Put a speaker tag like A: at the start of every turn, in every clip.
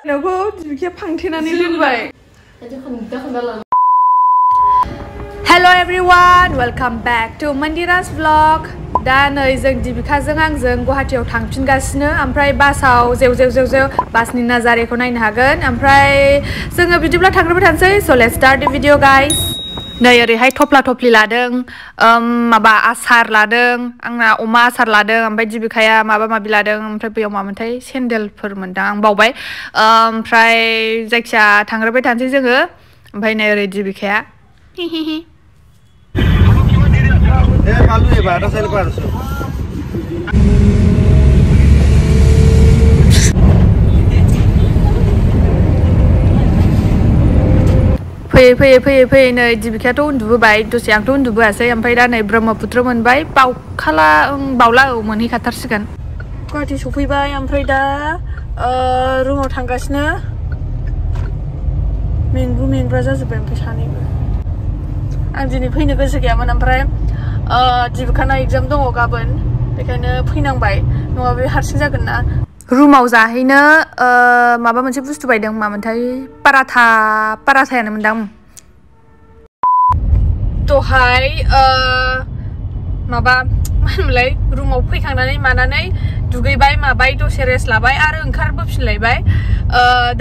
A: नोंखौ बिखे फांथेनानै दोनबाय Hello everyone, welcome back to Mandira's vlog. दा नै जों दिबिकाजों आंजों गुवाहाटीयाव थांफिनगासिनो ओमफ्राय बासाव जेव बासनि नाजारेखौ नायनो हागोन ओमफ्राय जोङो बिदिब्ला थांग्रोबाय थानोसै so let's start the video guys. नै ओरैहाय थफ्ला थफ्लि लादों माबा आसार लादों आंना अमा आसार लादों ओमफ्राय दिबिकाया माबा माबि लादों ओमफ्राय बेयाव मामोनथाय सेन्देलफोर मोनदां आं बावबाय ओमफ्राय जायखिया थांग्रोबाय थानोसै जोङो ओमफ्राय नै ओरै दिबिकाया फैयै नै दिबिकायाथ' उन्दुबोबाय दसे आंथ' उन्दुबोआसै ओमफ्राय दा नै ब्रह्मपुत्र मोनबाय बावला मोनहैखाथारसिगोन गुवाहाटी सफैबाय ओमफ्राय दा रुमाव थांगासिनो मेंग्रा जाजोब्बाय ओमफ्राय सानैबो आं दिनै फैनो गोसो गैयामोन ओमफ्राय दिबिकाना एग्जाम दङ गाबोन बेखायनो फैनांबाय नङाबा बे हारसिं जागोन ना रुमाव जाहैनो माबा मोनसे बुस्थु बायदों मामोनथाय पाराथायानो मोनदां दहाय माबा मा होनोमोनलाय रुमाव फैखांनानै मानानै दुगैबाय माबाय दसे रेस्ट लाबाय आरो ओंखारबोफिनलायबाय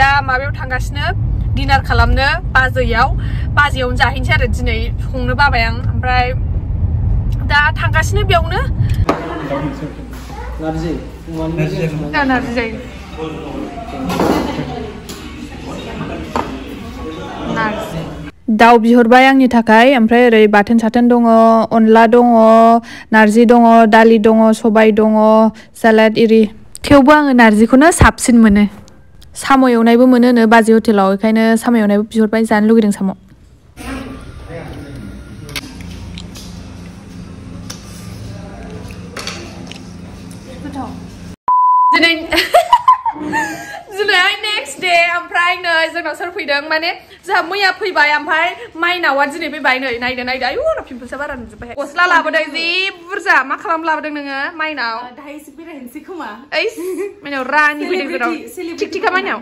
A: दा माबायाव थांगासिनो डिनार खालामनो बाजैयावनो जाहैनोसै आरो दिनै संनो बाबाय आं ओमफ्राय दा थांगासिनो बेयावनो नारजि जायो दाउ बिहरबाय आंनि थाखाय ओमफ्राय ओरै बाथोन साथोन दङ अनला दङ नारजि दङ दालि दङ सबाय दङ सालाद इरि थेवबो आङो नारजिखौनो साबसिन मोनो साम' एवनायबो मोनोनो बाजै हटेलाव बेखायनो साम' एवनायबो बिहरबाय जानो लुगैदों साम' दिनैहाय नेक्स्ट डे ओमफ्राय नै जोंनाव सोर फैदों माने जोंहा मैया फैबाय ओमफ्राय माइनावा दिनै फैबाय नै नायदो आयु आंना पिम्पल्सआ बारा नुजोब्बाय गस्ला लाबोदों जि बुरजा मा खालाम लाबोदों नोङो माइनाव
B: दाहायसो बेरायनोसै खोमा
A: ओइस माइनाव रानि फैदों जोंनाव थिक माइनाव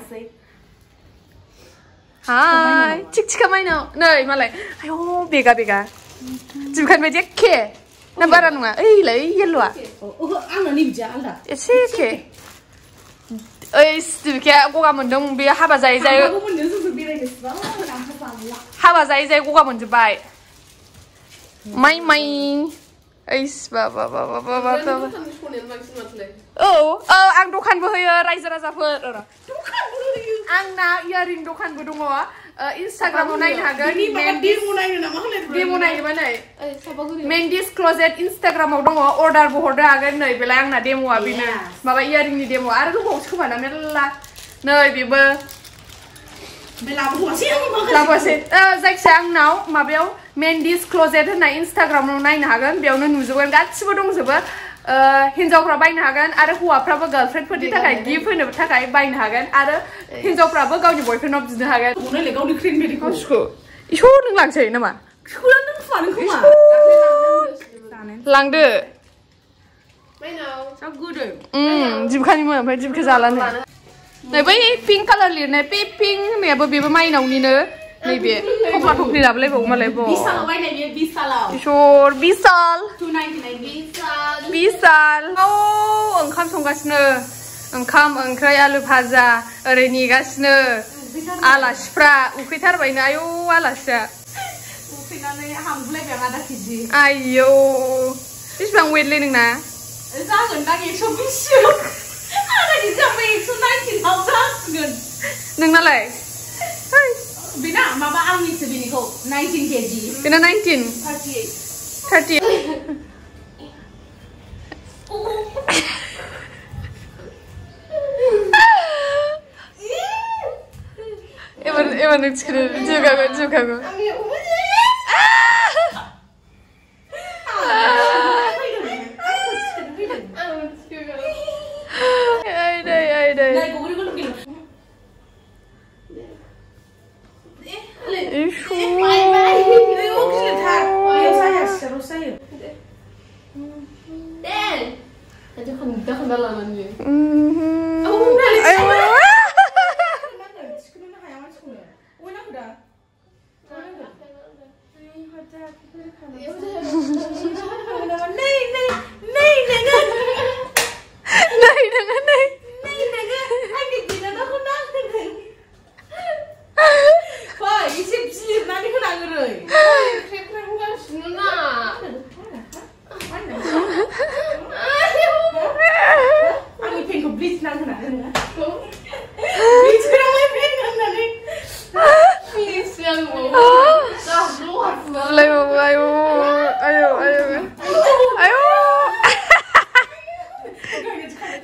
A: हाय थिक माइनाव नै मालाय आयु बेगा दिबिकानि बायदि एखे ना बारा नङा ओइलाय येल्ल'आ
B: आंना नै बिदिया आलदा
A: एसे एखे ओइस दिबिकाया गगा मोनदों बे हाबा जायै गगा मोनजोब्बाय माइ ओइस बाबा औ आं दखानबो होयो रायजो राजाफोर आंना इयारिं दखानबो दङ इन्स्टाग्रामाव नायनो हागोन डेम' नायनोबा नै मेन्डिस क्लजेट इन्स्टाग्रामाव दङ अर्डारबो हरनो हागोन नै बेलाय आंना डेम'आ बेनो माबा इयारिंनि डेम' आरो दंबावोसो खोमा ना मेरला नै बेबो लाबोआसै जायखिजाया आंनाव माबायाव मेन्डिस क्लजेट होननाय इन्स्टाग्रामाव नायनो हागोन बेयावनो नुजोबगोन गासिबो दंजोबो हिन्जावफ्रा बायनो हागोन आरो हौवाफ्राबो गार्लफ्रेन्डफोरनि थाखाय गिफ्ट होनो थाखाय बायनो हागोन आरो हिन्जावफ्राबो गावनि बयफ्रेन्डनाव बिनो हागोन गावनि क्रेनबेरिखौ इस' नों लांसै नामा लांदो दिबिकानिमोन ओमफ्राय दिबिका जालानो नै बै पिंक कालार लिरनाय बे पिंक होननायाबो बेबो माइनावनिनो नैबे थफ्ला थफ्लि लाबोलायबावो मालाय बिसाल ओंखाम संगासिनो ओंखाम ओंख्रै आलु भाजा ओरै नेगासिनो आलासिफ्रा उखैथारबायनो आयौ आलासिया आयौ बेसेबां वेटलै नोंना जागोन दा 120 नोंनालाय बेना माबा आंनिसो बेनिखौ 19 kg बेना 19 38 एबार नों थिखोनो जिउखागौ
B: ब्लिच नांगोना नोङो ब्लिच होनांलाय फेन होननानै ब्लिच नांगौ गाबल' हाफुआ
A: लायबाबो आयौ आयौ आयौ आयौ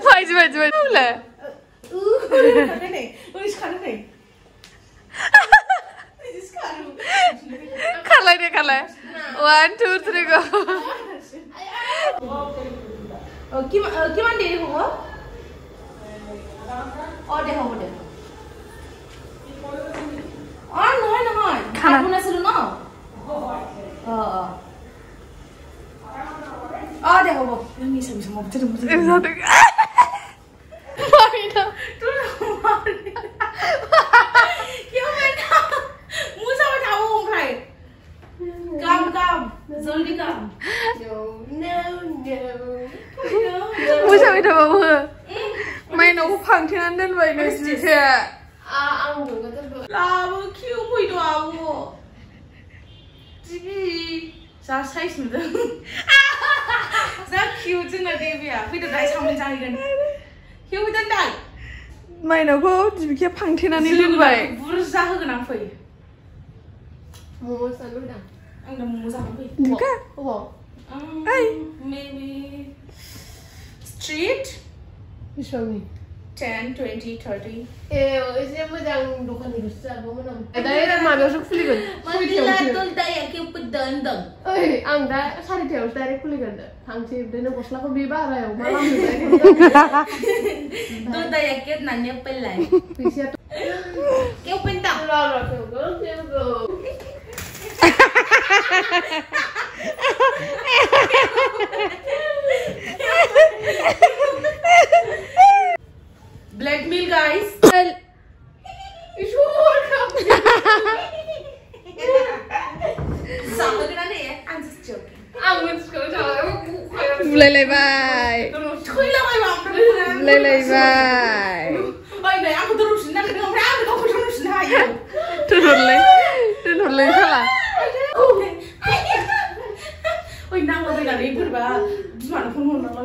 A: बायदि बायदि बायदि होनलाय खारलाय दे खारलाय 1 2 3 go
B: কিমান দেৰি হ'ব দে হ'ব দে নহয় নহয় খানা বনাইছিলো ন দে হ'ব মিছা মিছা মই जल्दी काम
A: मोजां बाबो माइनावखौ फांथेनानै दोनबाय नोंसिनिखौ
B: लाबो किउ फैदो आब' जि जा साइज नुदों जा किउ जोंना देबिया फैदो दाय सावमिन जाहैगोन किउ फैदों दाय
A: माइनावखौ दिबिखाया फांथेनानै दोनबाय
B: बुरजा होगोन आं फै
C: मम' जानो लुगैदों
B: आं दा मम' जानो फै
A: दिबिका
C: अबाव
B: maybe street
C: बेसेबांनि
B: 10 20 30
C: एसे मोजां दखाननिखौसो जागौमोन आं दा माबायावसो खुलिगोन ओइ आं दा 4:30आवसो डाइरेक्ट खुलिगोन थांसै बिदिनो गस्लाखौ बे बारायाव मा फैसायाथ'
B: Black meal, guys. I'm just joking.
A: बुलायलायबाय बुलायलायबाय दोनहरलाय साला
B: नांगौ फैनानै बोरैबा बिमानो फन हरनांगौ